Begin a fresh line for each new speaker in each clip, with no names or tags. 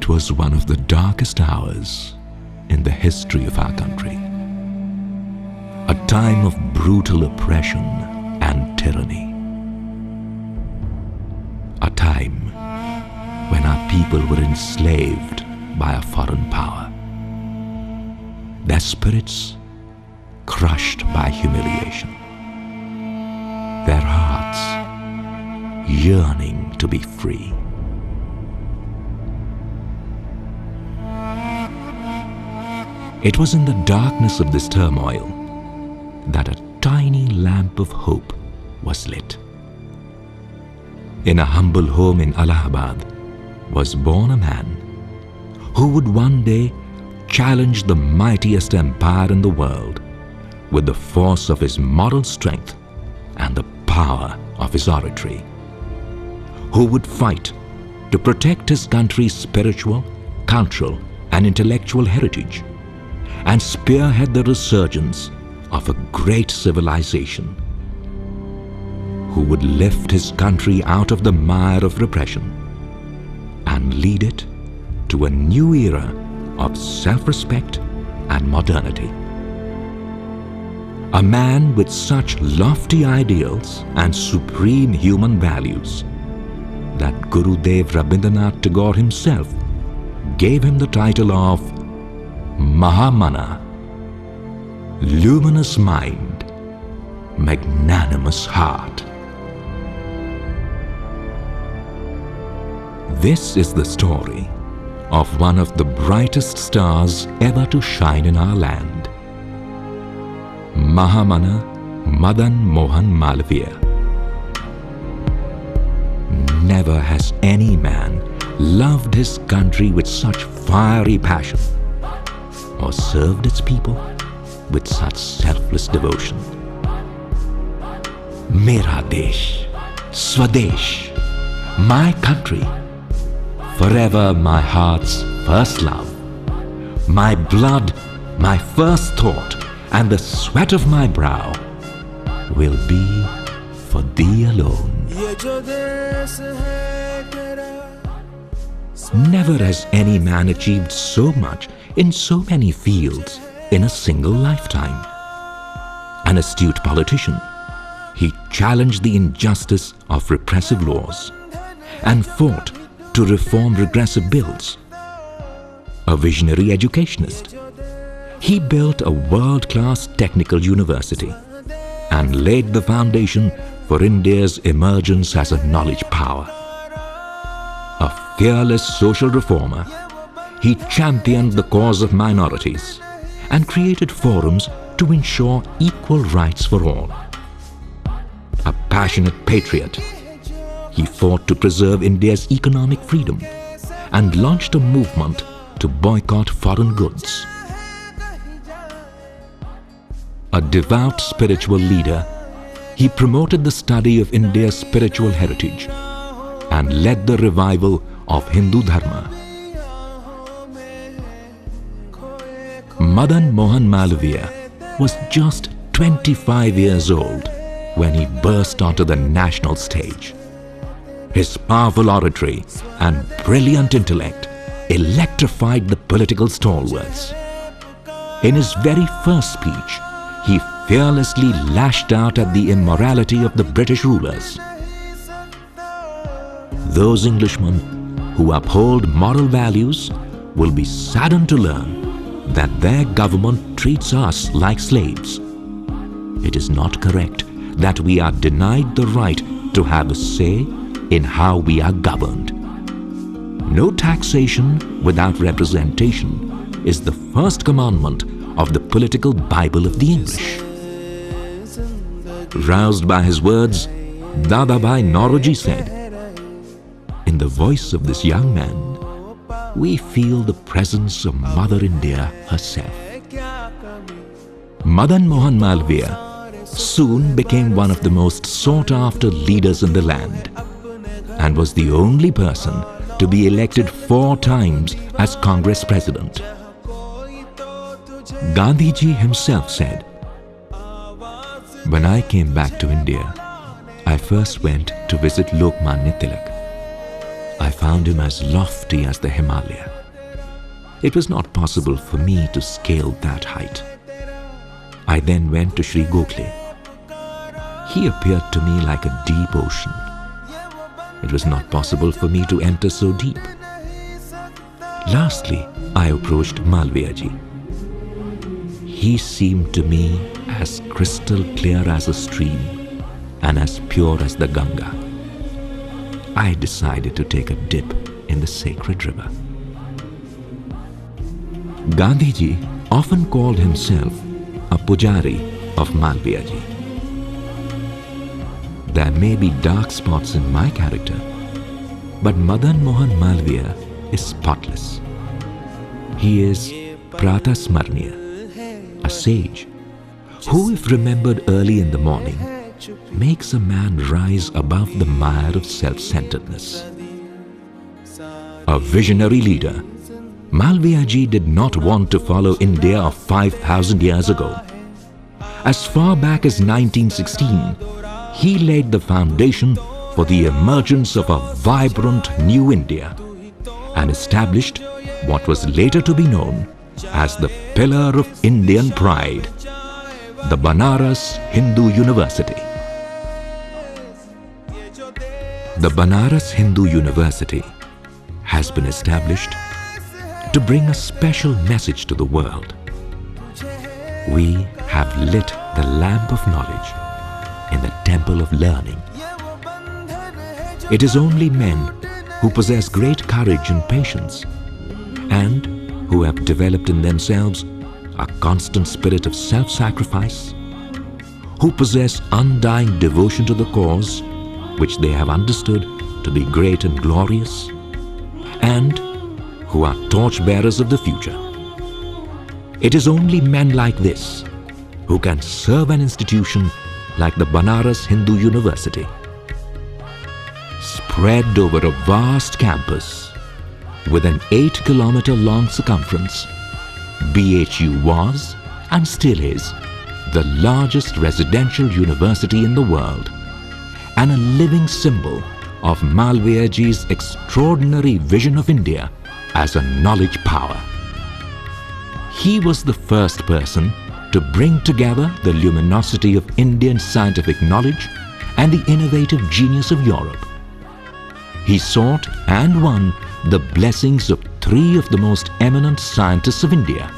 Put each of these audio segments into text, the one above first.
It was one of the darkest hours in the history of our country. A time of brutal oppression and tyranny. A time when our people were enslaved by a foreign power. Their spirits crushed by humiliation. Their hearts yearning to be free. It was in the darkness of this turmoil that a tiny lamp of hope was lit. In a humble home in Allahabad was born a man who would one day challenge the mightiest empire in the world with the force of his moral strength and the power of his oratory, who would fight to protect his country's spiritual, cultural, and intellectual heritage, and spearhead the resurgence of a great civilization, who would lift his country out of the mire of repression and lead it to a new era of self-respect and modernity. A man with such lofty ideals and supreme human values that Gurudev Rabindranath Tagore himself gave him the title of Mahamana, luminous mind, magnanimous heart. This is the story of one of the brightest stars ever to shine in our land, Mahamana Madan Mohan Malviya. Never has any man loved his country with such fiery passion or served its people with such selfless devotion. Mera Desh, Swadesh, my country, forever my heart's first love, my blood, my first thought, and the sweat of my brow will be for thee alone. Never has any man achieved so much in so many fields in a single lifetime. An astute politician, he challenged the injustice of repressive laws and fought to reform regressive bills. A visionary educationist, he built a world-class technical university and laid the foundation for India's emergence as a knowledge power. A fearless social reformer, he championed the cause of minorities and created forums to ensure equal rights for all. A passionate patriot, he fought to preserve India's economic freedom and launched a movement to boycott foreign goods. A devout spiritual leader, he promoted the study of India's spiritual heritage and led the revival of Hindu Dharma. Madan Mohan Malviya was just 25 years old when he burst onto the national stage. His powerful oratory and brilliant intellect electrified the political stalwarts. In his very first speech, he fearlessly lashed out at the immorality of the British rulers. Those Englishmen who uphold moral values will be saddened to learn that their government treats us like slaves. It is not correct that we are denied the right to have a say in how we are governed. No taxation without representation is the first commandment of the political Bible of the English. Roused by his words, Dadabhai Nauroji said, "In the voice of this young man, we feel the presence of Mother India herself." Madan Mohan Malviya soon became one of the most sought-after leaders in the land and was the only person to be elected 4 times as Congress President. Gandhiji himself said, "When I came back to India, I first went to visit Lokmanya Tilak. I found him as lofty as the Himalaya. It was not possible for me to scale that height. I then went to Sri Gokhale. He appeared to me like a deep ocean. It was not possible for me to enter so deep. Lastly, I approached Malviya ji. He seemed to me as crystal clear as a stream and as pure as the Ganga. I decided to take a dip in the sacred river. Gandhiji often called himself a pujari of Malviya ji. There may be dark spots in my character, but Madan Mohan Malviya is spotless. He is Pratasmarniya, a sage, who, if remembered early in the morning, makes a man rise above the mire of self-centeredness. A visionary leader, Malviya ji did not want to follow India of 5,000 years ago. As far back as 1916, he laid the foundation for the emergence of a vibrant new India and established what was later to be known as the pillar of Indian pride, the Banaras Hindu University. The Banaras Hindu University has been established to bring a special message to the world. We have lit the lamp of knowledge in the temple of learning. It is only men who possess great courage and patience and who have developed in themselves a constant spirit of self-sacrifice, who possess undying devotion to the cause which they have understood to be great and glorious, and who are torchbearers of the future. It is only men like this who can serve an institution like the Banaras Hindu University. Spread over a vast campus with an 8-kilometer-long circumference, BHU was and still is the largest residential university in the world and a living symbol of Malviya ji's extraordinary vision of India as a knowledge power. He was the first person to bring together the luminosity of Indian scientific knowledge and the innovative genius of Europe. He sought and won the blessings of 3 of the most eminent scientists of India.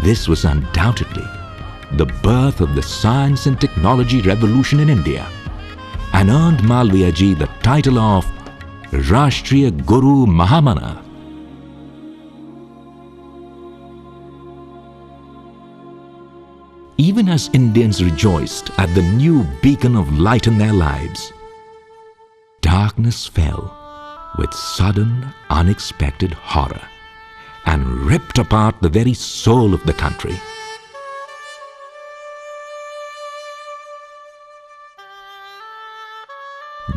This was undoubtedly the birth of the science and technology revolution in India and earned Malviya ji the title of Rashtriya Guru Mahamana. Even as Indians rejoiced at the new beacon of light in their lives, darkness fell with sudden, unexpected horror and ripped apart the very soul of the country.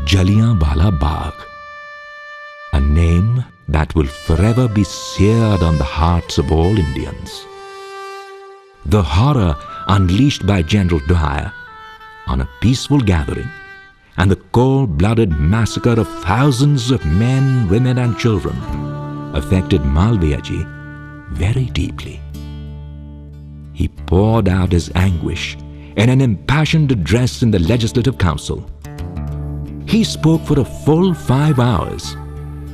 Jallianwala Bagh, a name that will forever be seared on the hearts of all Indians. The horror unleashed by General Dwyer on a peaceful gathering and the cold-blooded massacre of thousands of men, women and children affected Malviya ji very deeply. He poured out his anguish in an impassioned address in the Legislative Council. He spoke for a full 5 hours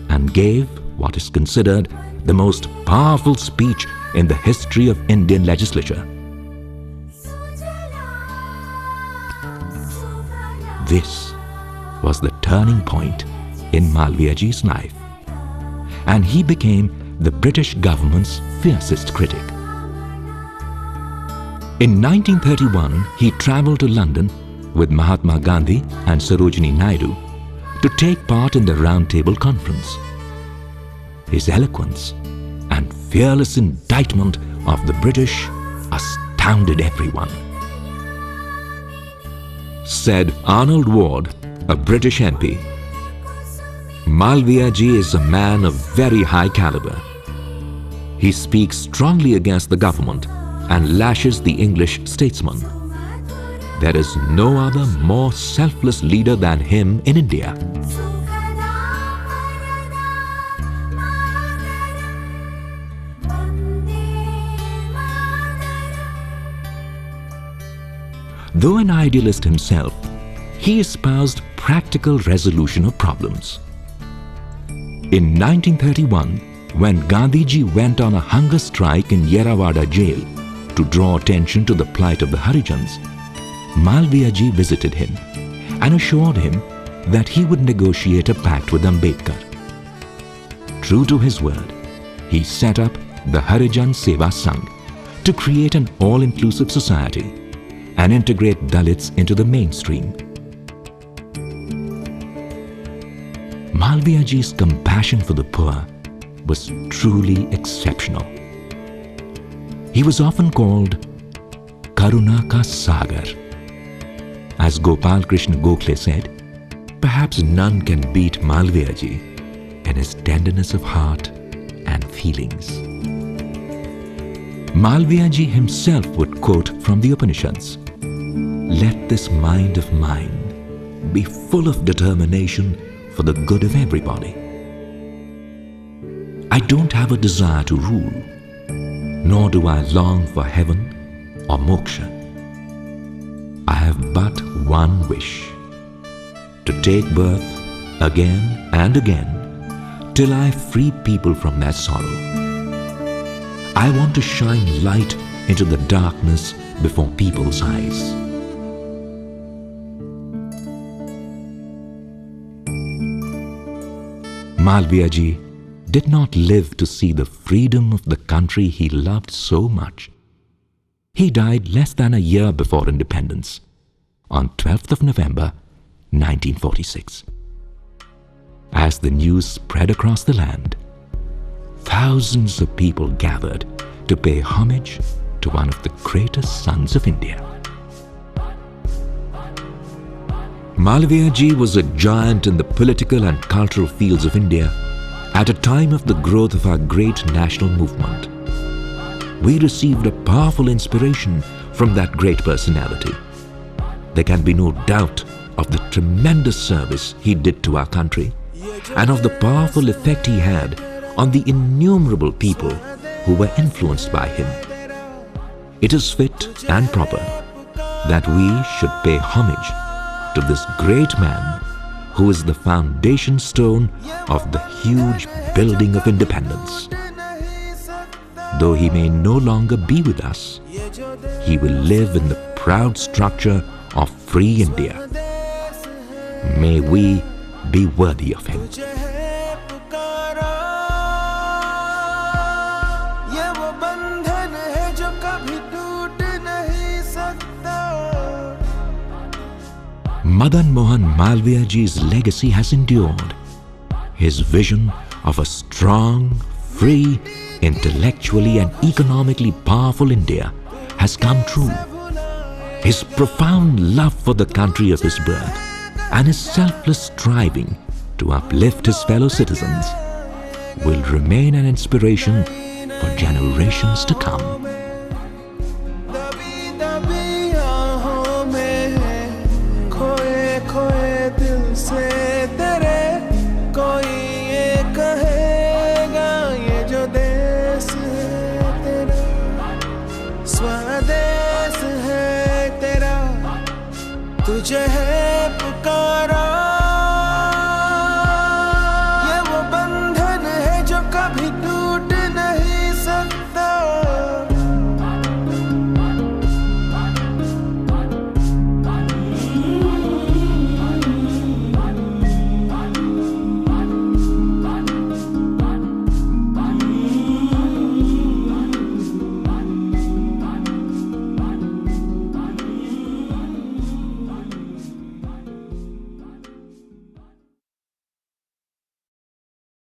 and gave what is considered the most powerful speech in the history of Indian legislature. This was the turning point in Malviya ji's life, and he became the British government's fiercest critic. In 1931, he travelled to London with Mahatma Gandhi and Sarojini Naidu to take part in the Round Table Conference. His eloquence and fearless indictment of the British astounded everyone. Said Arnold Ward, a British MP, Malviya ji is a man of very high caliber. He speaks strongly against the government and lashes the English statesman. There is no other more selfless leader than him in India. Though an idealist himself, he espoused practical resolution of problems. In 1931, when Gandhiji went on a hunger strike in Yerawada jail to draw attention to the plight of the Harijans, Malviya ji visited him and assured him that he would negotiate a pact with Ambedkar. True to his word, he set up the Harijan Seva Sangh to create an all-inclusive society and integrate Dalits into the mainstream. Malviya ji's compassion for the poor was truly exceptional. He was often called Karuna Ka Sagar. As Gopal Krishna Gokhale said, perhaps none can beat Malviya ji in his tenderness of heart and feelings. Malviya ji himself would quote from the Upanishads, "Let this mind of mine be full of determination for the good of everybody. I don't have a desire to rule, nor do I long for heaven or moksha. I have but one wish, to take birth again and again till I free people from their sorrow. I want to shine light into the darkness before people's eyes." Malviya ji did not live to see the freedom of the country he loved so much. He died less than a year before independence, on 12th of November, 1946. As the news spread across the land, thousands of people gathered to pay homage to one of the greatest sons of India. Malaviya ji was a giant in the political and cultural fields of India at a time of the growth of our great national movement. We received a powerful inspiration from that great personality. There can be no doubt of the tremendous service he did to our country and of the powerful effect he had on the innumerable people who were influenced by him. It is fit and proper that we should pay homage to this great man who is the foundation stone of the huge building of independence. Though he may no longer be with us, he will live in the proud structure of free India. May we be worthy of him. Madan Mohan Malviya ji's legacy has endured. His vision of a strong, free, intellectually and economically powerful India has come true. His profound love for the country of his birth and his selfless striving to uplift his fellow citizens will remain an inspiration for generations to come.
स्वदेश है तेरा, तुझे है